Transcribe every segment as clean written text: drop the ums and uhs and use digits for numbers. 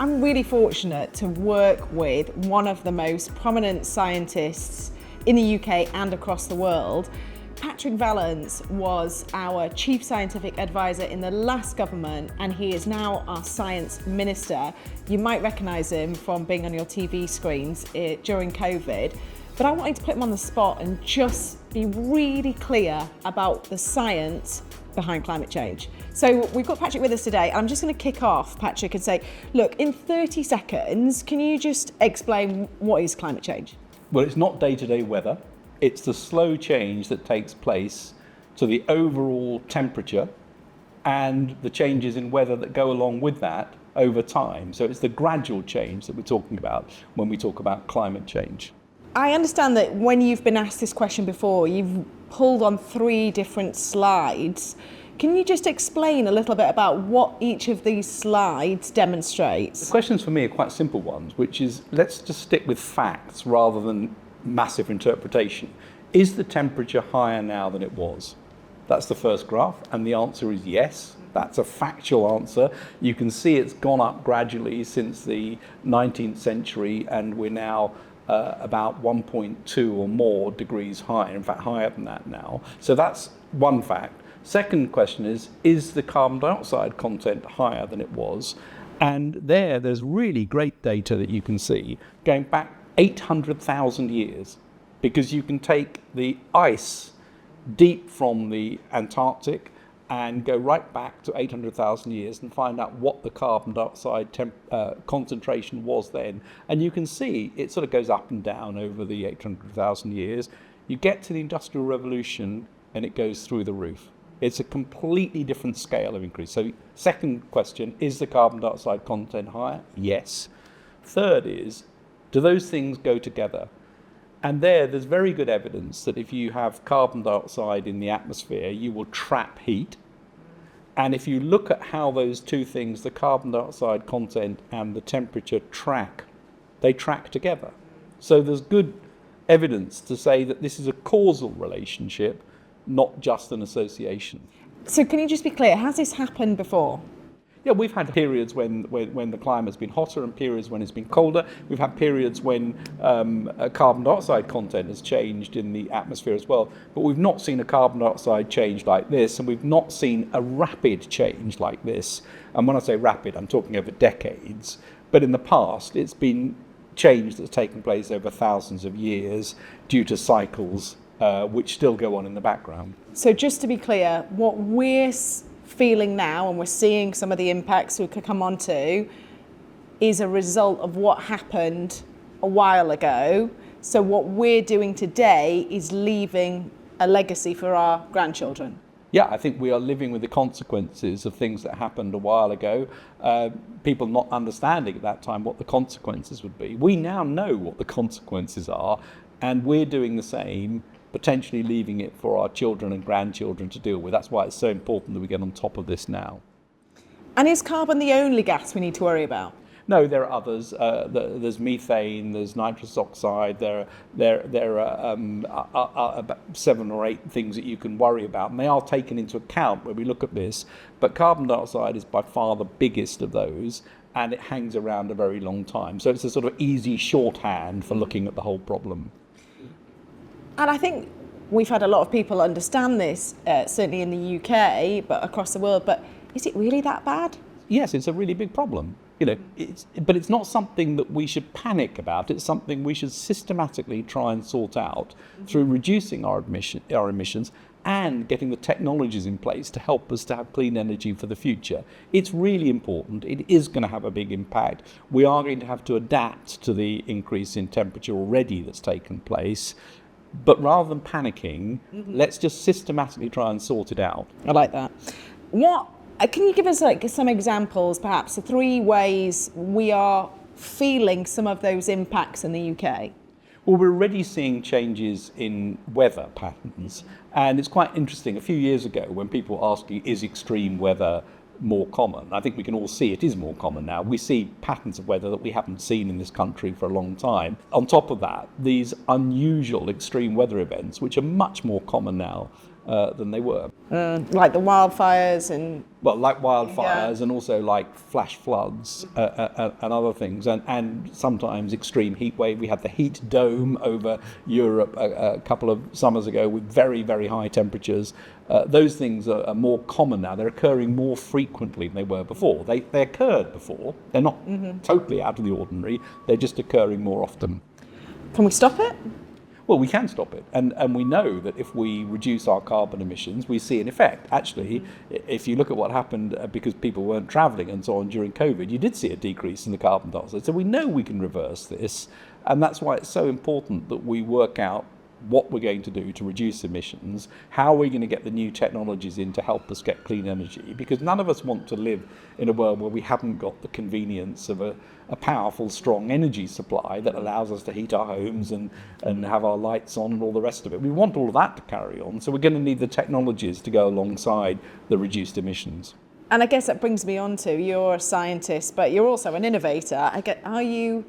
I'm really fortunate to work with one of the most prominent scientists in the UK and across the world. Lord Vallance was our Chief Scientific Advisor in the last government, and he is now our Science Minister. You might recognise him from being on your TV screens during COVID, but I wanted to put him on the spot and just be really clear about the science behind climate change. So we've got Patrick with us today, and I'm just going to kick off, Patrick, and say, look, in 30 seconds, can you just explain what is climate change? Well, it's not day-to-day weather. It's the slow change that takes place to the overall temperature and the changes in weather that go along with that over time. So it's the gradual change that we're talking about when we talk about climate change. I understand that when you've been asked this question before, you've pulled on 3 different slides. Can you just explain a little bit about what each of these slides demonstrates? The questions for me are quite simple ones, which is, let's just stick with facts rather than massive interpretation. Is the temperature higher now than it was? That's the first graph, and the answer is yes. That's a factual answer. You can see it's gone up gradually since the 19th century, and we're now about 1.2 or more degrees higher, in fact higher than that now. So that's one fact. Second question is the carbon dioxide content higher than it was? And there's really great data that you can see going back 800,000 years, because you can take the ice deep from the Antarctic and go right back to 800,000 years and find out what the carbon dioxide concentration was then. And you can see it sort of goes up and down over the 800,000 years. You get to the Industrial Revolution and it goes through the roof. It's a completely different scale of increase. So second question, is the carbon dioxide content higher? Yes. Third is, do those things go together? And there's very good evidence that if you have carbon dioxide in the atmosphere, you will trap heat. And if you look at how those two things, the carbon dioxide content and the temperature they track together. So there's good evidence to say that this is a causal relationship, not just an association. So can you just be clear, has this happened before? Yeah, we've had periods when the climate's been hotter and periods when it's been colder. We've had periods when carbon dioxide content has changed in the atmosphere as well. But we've not seen a carbon dioxide change like this, and we've not seen a rapid change like this. And when I say rapid, I'm talking over decades. But in the past, it's been change that's taken place over thousands of years due to cycles which still go on in the background. So just to be clear, what we're feeling now, and we're seeing some of the impacts we could come on to, is a result of what happened a while ago. So what we're doing today is leaving a legacy for our grandchildren. Yeah, I think we are living with the consequences of things that happened a while ago. People not understanding at that time what the consequences would be. We now know what the consequences are, and we're doing the same, potentially leaving it for our children and grandchildren to deal with. That's why it's so important that we get on top of this now. And is carbon the only gas we need to worry about? No, there are others. There's methane, there's nitrous oxide, there are about 7 or 8 things that you can worry about, and they are taken into account when we look at this. But carbon dioxide is by far the biggest of those, and it hangs around a very long time. So it's a sort of easy shorthand for looking at the whole problem. And I think we've had a lot of people understand this, certainly in the UK, but across the world. But is it really that bad? Yes, it's a really big problem. But it's not something that we should panic about. It's something we should systematically try and sort out through reducing our emissions and getting the technologies in place to help us to have clean energy for the future. It's really important. It is going to have a big impact. We are going to have to adapt to the increase in temperature already that's taken place. But rather than panicking, let's just systematically try and sort it out. I like that. Can you give us some examples, perhaps, of 3 ways we are feeling some of those impacts in the UK? Well, we're already seeing changes in weather patterns, and it's quite interesting. A few years ago, when people were asking, is extreme weather more common? I think we can all see it is more common now. We see patterns of weather that we haven't seen in this country for a long time. On top of that, these unusual extreme weather events, which are much more common now than they were. Like the wildfires and... Well, like wildfires and also like flash floods and other things, and sometimes extreme heat wave. We had the heat dome over Europe a couple of summers ago with very, very high temperatures. Those things are more common now. They're occurring more frequently than they were before. They occurred before. They're not totally out of the ordinary. They're just occurring more often. Can we stop it? Well, we can stop it, and we know that if we reduce our carbon emissions, we see an effect. Actually, if you look at what happened because people weren't travelling and so on during COVID, you did see a decrease in the carbon dioxide. So we know we can reverse this, and that's why it's so important that we work out what we're going to do to reduce emissions, how we're going to get the new technologies in to help us get clean energy, because none of us want to live in a world where we haven't got the convenience of a powerful, strong energy supply that allows us to heat our homes and have our lights on and all the rest of it. We want all of that to carry on, so we're going to need the technologies to go alongside the reduced emissions. And I guess that brings me on to, you're a scientist, but you're also an innovator. Are you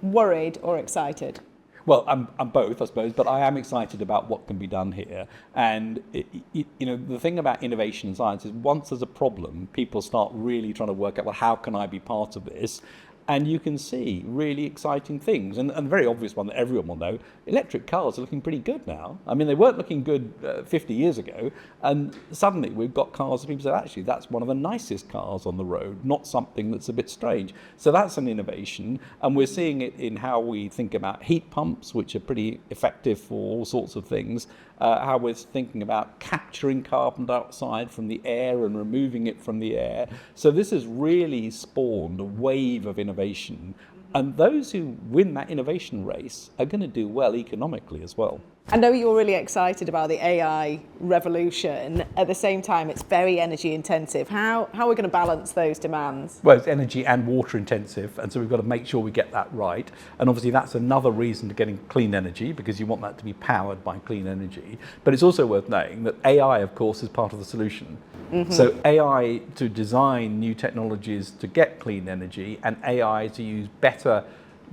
worried or excited? Well, I'm both, I suppose, but I am excited about what can be done here. And, the thing about innovation in science is once there's a problem, people start really trying to work out, well, how can I be part of this? And you can see really exciting things. And the very obvious one that everyone will know, electric cars are looking pretty good now. I mean, they weren't looking good 50 years ago. And suddenly we've got cars that people say, actually, that's one of the nicest cars on the road, not something that's a bit strange. So that's an innovation. And we're seeing it in how we think about heat pumps, which are pretty effective for all sorts of things. How we're thinking about capturing carbon dioxide from the air and removing it from the air. So this has really spawned a wave of innovation. And those who win that innovation race are going to do well economically as well. I know you're really excited about the AI revolution. At the same time, it's very energy intensive. How are we going to balance those demands? Well, it's energy and water intensive, and so we've got to make sure we get that right. And obviously that's another reason to getting clean energy, because you want that to be powered by clean energy. But it's also worth noting that AI, of course, is part of the solution. So AI to design new technologies to get clean energy, and AI to use better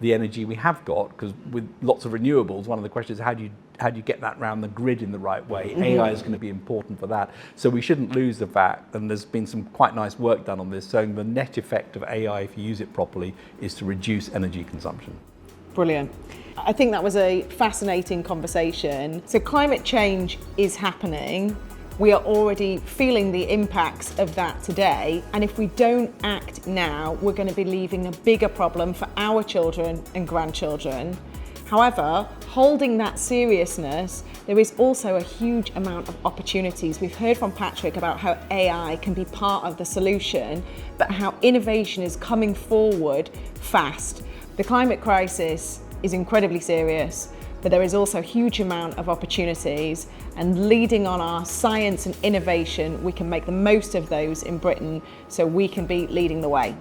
the energy we have got, because with lots of renewables, one of the questions is how do you get that around the grid in the right way? AI is going to be important for that. So we shouldn't lose the fact, and there's been some quite nice work done on this, showing the net effect of AI, if you use it properly, is to reduce energy consumption. Brilliant. I think that was a fascinating conversation. So climate change is happening. We are already feeling the impacts of that today, and if we don't act now, we're going to be leaving a bigger problem for our children and grandchildren. However, holding that seriousness, there is also a huge amount of opportunities. We've heard from Patrick about how AI can be part of the solution, but how innovation is coming forward fast. The climate crisis is incredibly serious, but there is also a huge amount of opportunities, and leading on our science and innovation, we can make the most of those in Britain so we can be leading the way.